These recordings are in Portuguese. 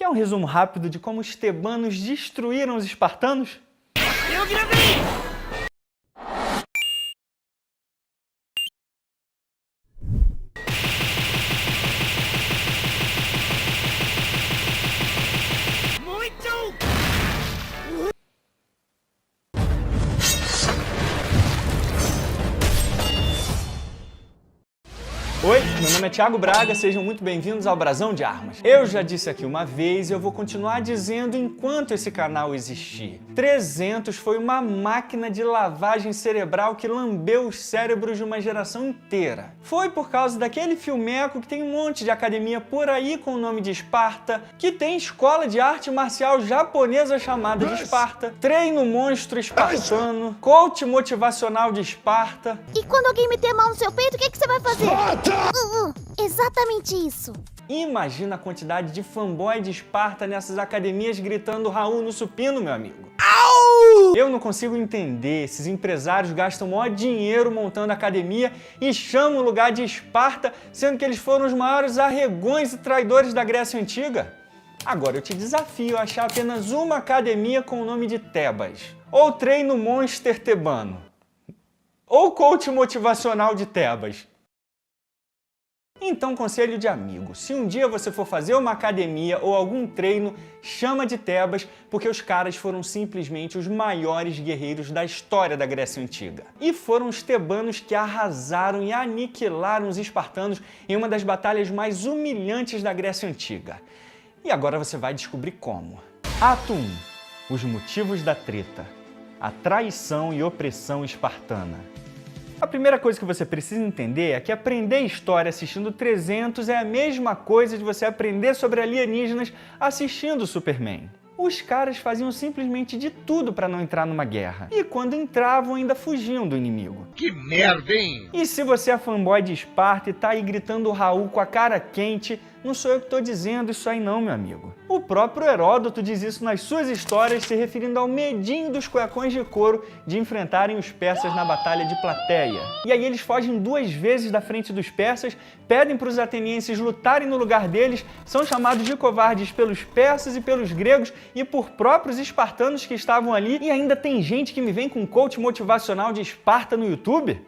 Quer um resumo rápido de como os tebanos destruíram os espartanos? Eu gravei! Oi, meu nome é Thiago Braga, sejam muito bem-vindos ao Brasão de Armas. Eu já disse aqui uma vez e eu vou continuar dizendo enquanto esse canal existir. 300 foi uma máquina de lavagem cerebral que lambeu os cérebros de uma geração inteira. Foi por causa daquele filmeco que tem um monte de academia por aí com o nome de Esparta, que tem escola de arte marcial japonesa chamada de Esparta, treino monstro espartano, coach motivacional de Esparta. E quando alguém meter a mão no seu peito, o que você vai fazer? Exatamente isso. Imagina a quantidade de fanboy de Esparta nessas academias gritando Raul no supino, meu amigo. Eu não consigo entender, esses empresários gastam maior dinheiro montando academia e chamam o lugar de Esparta, sendo que eles foram os maiores arregões e traidores da Grécia Antiga. Agora eu te desafio a achar apenas uma academia com o nome de Tebas, ou treino monster tebano, ou coach motivacional de Tebas. Então, conselho de amigo, se um dia você for fazer uma academia ou algum treino, chama de Tebas, porque os caras foram simplesmente os maiores guerreiros da história da Grécia Antiga. E foram os tebanos que arrasaram e aniquilaram os espartanos em uma das batalhas mais humilhantes da Grécia Antiga. E agora você vai descobrir como. Ato 1. Os motivos da treta. A traição e opressão espartana. A primeira coisa que você precisa entender é que aprender história assistindo 300 é a mesma coisa de você aprender sobre alienígenas assistindo Superman. Os caras faziam simplesmente de tudo para não entrar numa guerra. E quando entravam, ainda fugiam do inimigo. Que merda, hein? E se você é fanboy de Esparta e tá aí gritando Raul com a cara quente, não sou eu que tô dizendo isso aí não, meu amigo. O próprio Heródoto diz isso nas suas histórias, se referindo ao medinho dos cuecões de couro de enfrentarem os persas na Batalha de Plateia. E aí eles fogem 2 vezes da frente dos persas, pedem para os atenienses lutarem no lugar deles, são chamados de covardes pelos persas e pelos gregos e por próprios espartanos que estavam ali, e ainda tem gente que me vem com coach motivacional de Esparta no YouTube?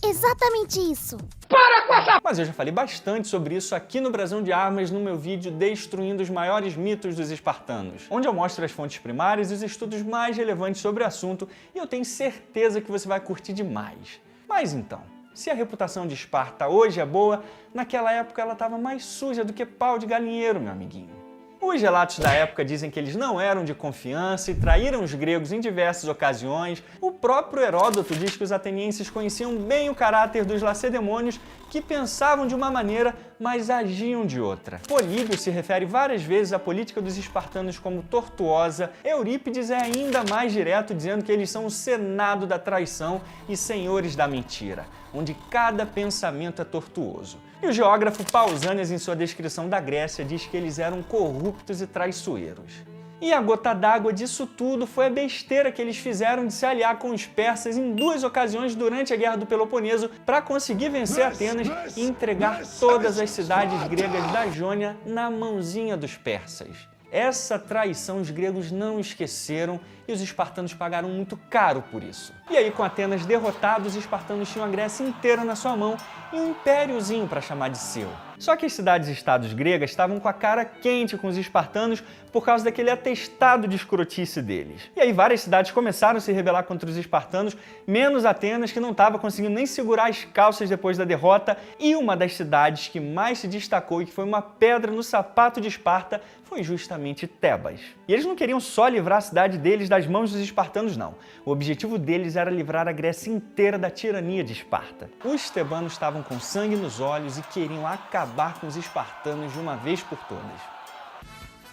Exatamente isso. Para com essa... Mas eu já falei bastante sobre isso aqui no Brasão de Armas no meu vídeo Destruindo os Maiores Mitos dos Espartanos, onde eu mostro as fontes primárias e os estudos mais relevantes sobre o assunto, e eu tenho certeza que você vai curtir demais. Mas então, se a reputação de Esparta hoje é boa, naquela época ela estava mais suja do que pau de galinheiro, meu amiguinho. Os relatos da época dizem que eles não eram de confiança e traíram os gregos em diversas ocasiões. O próprio Heródoto diz que os atenienses conheciam bem o caráter dos lacedemônios, que pensavam de uma maneira, mas agiam de outra. Políbio se refere várias vezes à política dos espartanos como tortuosa. Eurípides é ainda mais direto, dizendo que eles são o senado da traição e senhores da mentira, onde cada pensamento é tortuoso. E o geógrafo Pausanias, em sua descrição da Grécia, diz que eles eram corruptos e traiçoeiros. E a gota d'água disso tudo foi a besteira que eles fizeram de se aliar com os persas em 2 ocasiões durante a Guerra do Peloponeso para conseguir vencer Atenas e entregar todas as cidades gregas da Jônia na mãozinha dos persas. Essa traição os gregos não esqueceram e os espartanos pagaram muito caro por isso. E aí, com Atenas derrotados, os espartanos tinham a Grécia inteira na sua mão e um impériozinho para chamar de seu. Só que as cidades-estados gregas estavam com a cara quente com os espartanos por causa daquele atestado de escrotice deles. E aí várias cidades começaram a se rebelar contra os espartanos, menos Atenas, que não estava conseguindo nem segurar as calças depois da derrota, e uma das cidades que mais se destacou e que foi uma pedra no sapato de Esparta foi justamente Tebas. E eles não queriam só livrar a cidade deles das mãos dos espartanos, não. O objetivo deles era livrar a Grécia inteira da tirania de Esparta. Os tebanos estavam com sangue nos olhos e queriam acabar com os espartanos de uma vez por todas.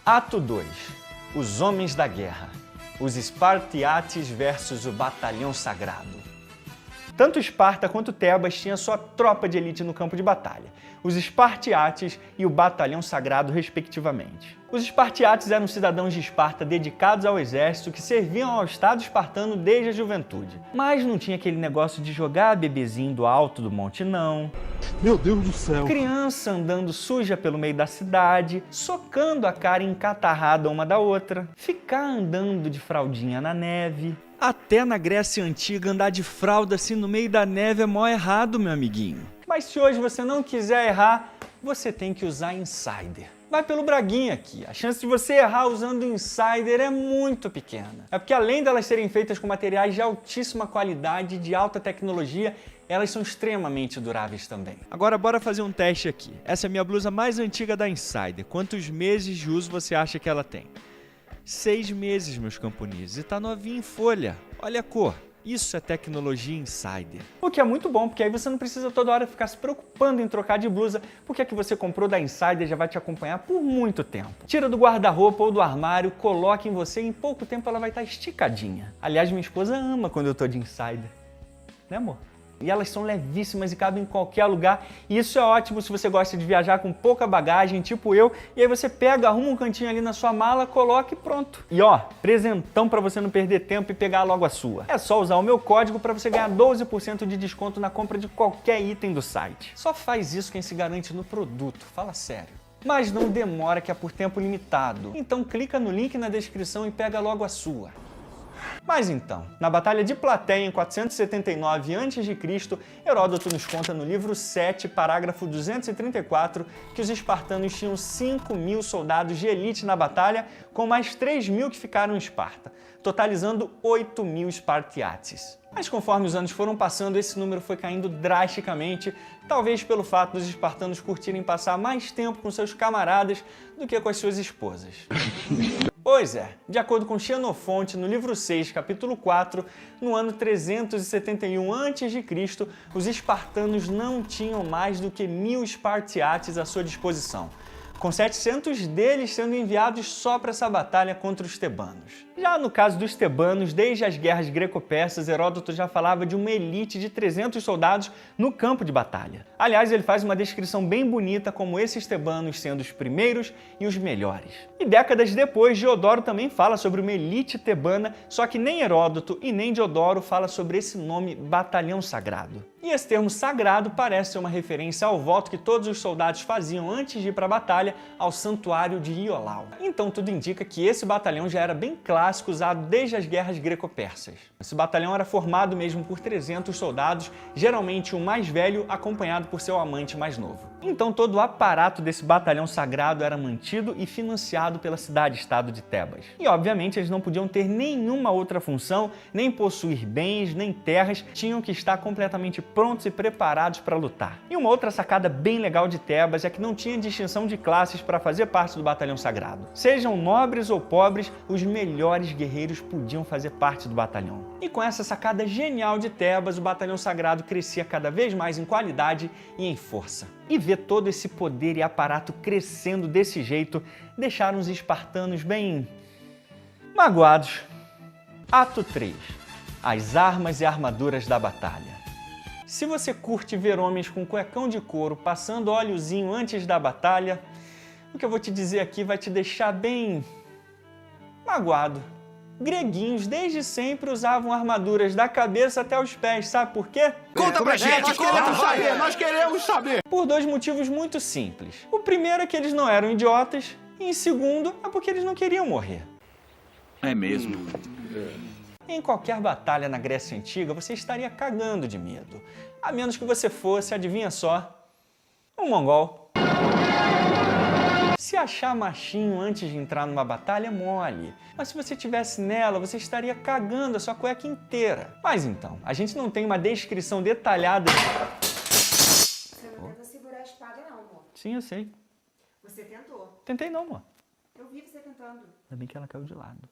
Ato 2. Os Homens da Guerra. Os Spartiates versus o Batalhão Sagrado. Tanto Esparta quanto Tebas tinha sua tropa de elite no campo de batalha, os Espartiates e o Batalhão Sagrado, respectivamente. Os Espartiates eram cidadãos de Esparta dedicados ao exército que serviam ao Estado espartano desde a juventude. Mas não tinha aquele negócio de jogar bebezinho do alto do monte, não. Meu Deus do céu! Criança andando suja pelo meio da cidade, socando a cara encatarrada uma da outra, ficar andando de fraldinha na neve. Até na Grécia Antiga, andar de fralda assim no meio da neve é mó errado, meu amiguinho. Mas se hoje você não quiser errar, você tem que usar Insider. Vai pelo Braguinha aqui. A chance de você errar usando Insider é muito pequena. É porque além delas serem feitas com materiais de altíssima qualidade e de alta tecnologia, elas são extremamente duráveis também. Agora bora fazer um teste aqui. Essa é a minha blusa mais antiga da Insider. Quantos meses de uso você acha que ela tem? 6 meses, meus camponeses. E tá novinha em folha. Olha a cor. Isso é tecnologia Insider. O que é muito bom, porque aí você não precisa toda hora ficar se preocupando em trocar de blusa, porque a que você comprou da Insider já vai te acompanhar por muito tempo. Tira do guarda-roupa ou do armário, coloca em você e em pouco tempo ela vai estar esticadinha. Aliás, minha esposa ama quando eu tô de Insider. Né, amor? E elas são levíssimas e cabem em qualquer lugar. E isso é ótimo se você gosta de viajar com pouca bagagem, tipo eu. E aí você pega, arruma um cantinho ali na sua mala, coloca e pronto. E ó, presentão para você não perder tempo e pegar logo a sua. É só usar o meu código para você ganhar 12% de desconto na compra de qualquer item do site. Só faz isso quem se garante no produto, fala sério. Mas não demora, que é por tempo limitado. Então clica no link na descrição e pega logo a sua. Mas então, na Batalha de Plateia, em 479 a.C., Heródoto nos conta no livro 7, parágrafo 234, que os espartanos tinham 5.000 soldados de elite na batalha, com mais 3.000 que ficaram em Esparta, totalizando 8.000 Espartiates. Mas conforme os anos foram passando, esse número foi caindo drasticamente, talvez pelo fato dos espartanos curtirem passar mais tempo com seus camaradas do que com as suas esposas. Pois é, de acordo com Xenofonte, no livro 6, capítulo 4, no ano 371 a.C., os espartanos não tinham mais do que 1.000 Espartiates à sua disposição, com 700 deles sendo enviados só para essa batalha contra os tebanos. Já no caso dos tebanos, desde as guerras greco-persas, Heródoto já falava de uma elite de 300 soldados no campo de batalha. Aliás, ele faz uma descrição bem bonita como esses tebanos sendo os primeiros e os melhores. E décadas depois, Diodoro também fala sobre uma elite tebana, só que nem Heródoto e nem Diodoro fala sobre esse nome Batalhão Sagrado. E esse termo sagrado parece ser uma referência ao voto que todos os soldados faziam antes de ir para a batalha ao santuário de Iolau. Então tudo indica que esse batalhão já era bem clássico, usado desde as guerras greco-persas. Esse batalhão era formado mesmo por 300 soldados, geralmente o mais velho acompanhado por seu amante mais novo. Então todo o aparato desse batalhão sagrado era mantido e financiado pela cidade-estado de Tebas. E obviamente eles não podiam ter nenhuma outra função, nem possuir bens, nem terras, tinham que estar completamente prontos e preparados para lutar. E uma outra sacada bem legal de Tebas é que não tinha distinção de classes para fazer parte do batalhão sagrado. Sejam nobres ou pobres, os melhores guerreiros podiam fazer parte do batalhão. E com essa sacada genial de Tebas, o batalhão sagrado crescia cada vez mais em qualidade e em força. E ver todo esse poder e aparato crescendo desse jeito deixaram os espartanos bem magoados. Ato 3. As armas e armaduras da batalha. Se você curte ver homens com cuecão de couro passando óleozinho antes da batalha, o que eu vou te dizer aqui vai te deixar bem magoado. Greguinhos desde sempre usavam armaduras da cabeça até os pés, sabe por quê? Conta pra gente, nós queremos saber. Por dois motivos muito simples. O primeiro é que eles não eram idiotas, e em segundo é porque eles não queriam morrer. É mesmo. Em qualquer batalha na Grécia Antiga, você estaria cagando de medo. A menos que você fosse, adivinha só, um mongol. Se achar machinho antes de entrar numa batalha é mole, mas se você estivesse nela, você estaria cagando a sua cueca inteira. Mas então, a gente não tem uma descrição detalhada de... Você não tenta segurar a espada não, amor. Sim, eu sei. Você tentou. Tentei não, amor. Eu vi você tentando. Ainda bem que ela caiu de lado.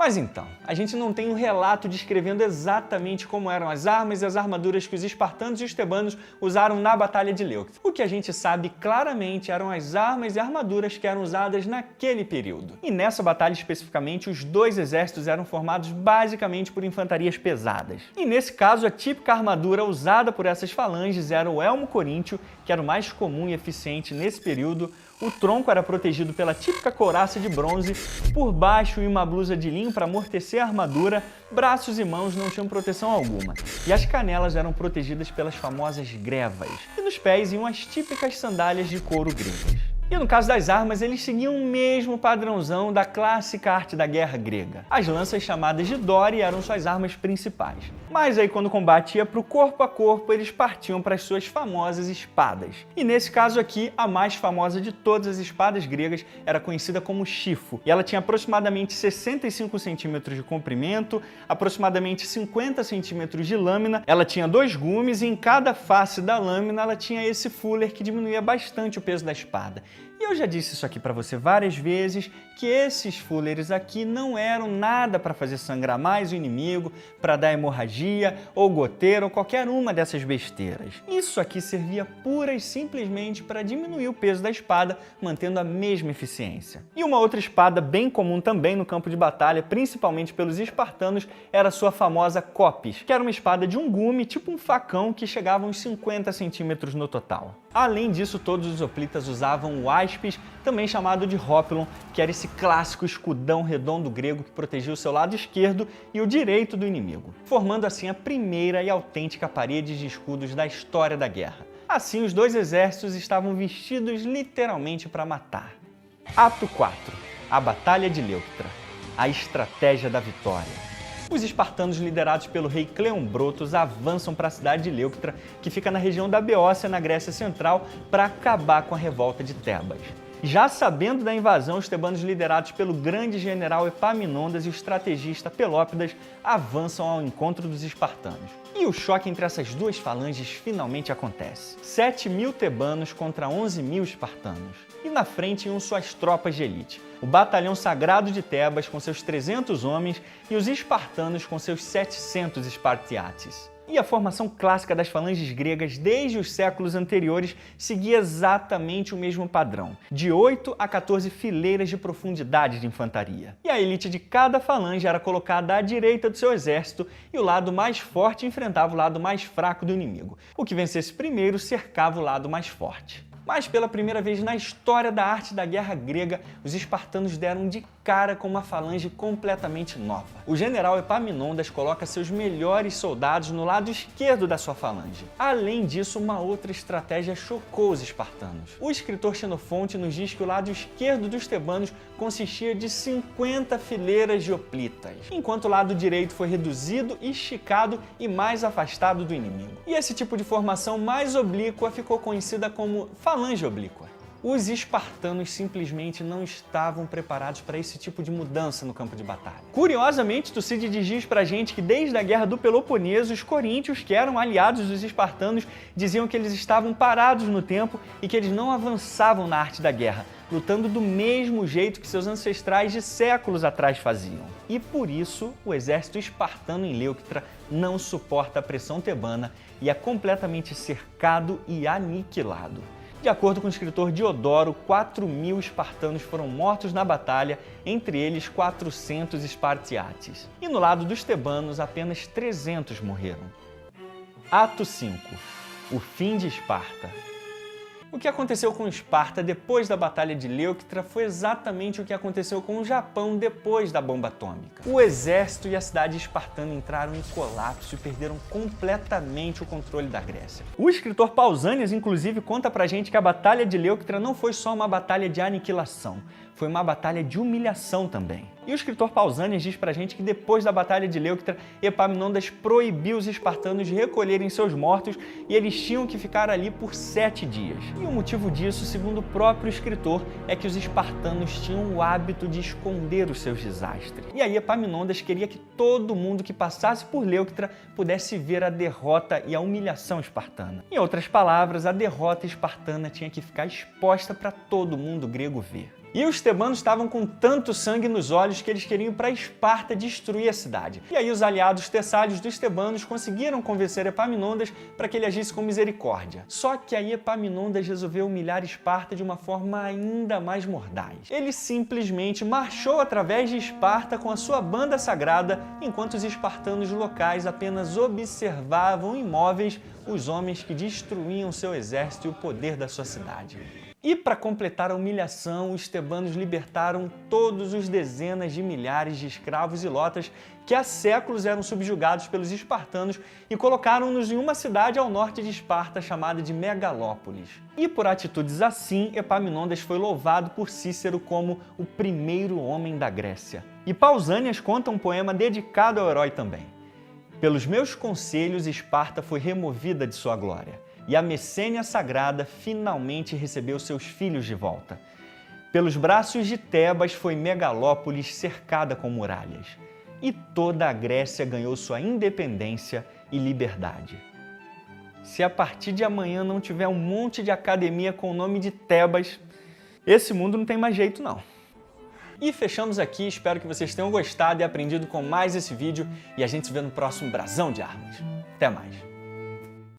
Mas então, a gente não tem um relato descrevendo exatamente como eram as armas e as armaduras que os espartanos e os tebanos usaram na Batalha de Leuctra. O que a gente sabe claramente eram as armas e armaduras que eram usadas naquele período. E nessa batalha especificamente, os dois exércitos eram formados basicamente por infantarias pesadas. E nesse caso, a típica armadura usada por essas falanges era o elmo coríntio, que era o mais comum e eficiente nesse período. O tronco era protegido pela típica couraça de bronze, por baixo uma blusa de linho para amortecer a armadura, braços e mãos não tinham proteção alguma, e as canelas eram protegidas pelas famosas grevas, e nos pés iam as típicas sandálias de couro gregas. E no caso das armas, eles seguiam o mesmo padrãozão da clássica arte da guerra grega. As lanças chamadas de dore eram suas armas principais. Mas aí quando o combate ia para o corpo a corpo, eles partiam para as suas famosas espadas. E nesse caso aqui, a mais famosa de todas as espadas gregas era conhecida como chifo. E ela tinha aproximadamente 65 centímetros de comprimento, aproximadamente 50 centímetros de lâmina. Ela tinha 2 gumes e em cada face da lâmina ela tinha esse fuller que diminuía bastante o peso da espada. E eu já disse isso aqui para você várias vezes, que esses fullers aqui não eram nada para fazer sangrar mais o inimigo, para dar hemorragia, ou goteira, ou qualquer uma dessas besteiras. Isso aqui servia pura e simplesmente para diminuir o peso da espada, mantendo a mesma eficiência. E uma outra espada bem comum também no campo de batalha, principalmente pelos espartanos, era a sua famosa copis, que era uma espada de um gume, tipo um facão, que chegava a uns 50 centímetros no total. Além disso, todos os hoplitas usavam o aspis, também chamado de hópilon, que era esse clássico escudão redondo grego que protegia o seu lado esquerdo e o direito do inimigo, formando assim a primeira e autêntica parede de escudos da história da guerra. Assim, os dois exércitos estavam vestidos literalmente para matar. Ato 4. A Batalha de Leuctra. A estratégia da vitória. Os espartanos, liderados pelo rei Cleombrotus, avançam para a cidade de Leuctra, que fica na região da Beócia, na Grécia Central, para acabar com a revolta de Tebas. Já sabendo da invasão, os tebanos, liderados pelo grande general Epaminondas e o estrategista Pelópidas, avançam ao encontro dos espartanos. E o choque entre essas duas falanges finalmente acontece. 7.000 tebanos contra 11.000 espartanos. E na frente iam suas tropas de elite. O batalhão sagrado de Tebas com seus 300 homens e os espartanos com seus 700 espartiates. E a formação clássica das falanges gregas desde os séculos anteriores seguia exatamente o mesmo padrão, de 8 a 14 fileiras de profundidade de infantaria. E a elite de cada falange era colocada à direita do seu exército e o lado mais forte enfrentava o lado mais fraco do inimigo. O que vencesse primeiro cercava o lado mais forte. Mas pela primeira vez na história da arte da guerra grega, os espartanos deram de cara com uma falange completamente nova. O general Epaminondas coloca seus melhores soldados no lado esquerdo da sua falange. Além disso, uma outra estratégia chocou os espartanos. O escritor Xenofonte nos diz que o lado esquerdo dos tebanos consistia de 50 fileiras de hoplitas, enquanto o lado direito foi reduzido, esticado e mais afastado do inimigo. E esse tipo de formação mais oblíqua ficou conhecida como falange oblíqua. Os espartanos simplesmente não estavam preparados para esse tipo de mudança no campo de batalha. Curiosamente, Tucídides diz pra gente que desde a Guerra do Peloponeso, os coríntios, que eram aliados dos espartanos, diziam que eles estavam parados no tempo e que eles não avançavam na arte da guerra, lutando do mesmo jeito que seus ancestrais de séculos atrás faziam. E por isso, o exército espartano em Leuctra não suporta a pressão tebana e é completamente cercado e aniquilado. De acordo com o escritor Diodoro, 4.000 espartanos foram mortos na batalha, entre eles 400 espartiates. E no lado dos tebanos, apenas 300 morreram. Ato 5. O fim de Esparta. O que aconteceu com Esparta depois da Batalha de Leuctra foi exatamente o que aconteceu com o Japão depois da bomba atômica. O exército e a cidade espartana entraram em colapso e perderam completamente o controle da Grécia. O escritor Pausanias, inclusive, conta pra gente que a Batalha de Leuctra não foi só uma batalha de aniquilação, foi uma batalha de humilhação também. E o escritor Pausanias diz pra gente que depois da Batalha de Leuctra, Epaminondas proibiu os espartanos de recolherem seus mortos e eles tinham que ficar ali por 7 dias. E o motivo disso, segundo o próprio escritor, é que os espartanos tinham o hábito de esconder os seus desastres. E aí Epaminondas queria que todo mundo que passasse por Leuctra pudesse ver a derrota e a humilhação espartana. Em outras palavras, a derrota espartana tinha que ficar exposta para todo mundo grego ver. E os tebanos estavam com tanto sangue nos olhos que eles queriam ir para Esparta destruir a cidade. E aí os aliados tessálios dos tebanos conseguiram convencer Epaminondas para que ele agisse com misericórdia. Só que aí Epaminondas resolveu humilhar Esparta de uma forma ainda mais mordaz. Ele simplesmente marchou através de Esparta com a sua banda sagrada, enquanto os espartanos locais apenas observavam imóveis os homens que destruíam seu exército e o poder da sua cidade. E para completar a humilhação, os tebanos libertaram todos os dezenas de milhares de escravos ilotas que há séculos eram subjugados pelos espartanos e colocaram-nos em uma cidade ao norte de Esparta chamada de Megalópolis. E por atitudes assim, Epaminondas foi louvado por Cícero como o primeiro homem da Grécia. E Pausânias conta um poema dedicado ao herói também. Pelos meus conselhos, Esparta foi removida de sua glória. E a Messênia Sagrada finalmente recebeu seus filhos de volta. Pelos braços de Tebas foi Megalópolis cercada com muralhas. E toda a Grécia ganhou sua independência e liberdade. Se a partir de amanhã não tiver um monte de academia com o nome de Tebas, esse mundo não tem mais jeito não. E fechamos aqui, espero que vocês tenham gostado e aprendido com mais esse vídeo e a gente se vê no próximo Brasão de Armas. Até mais!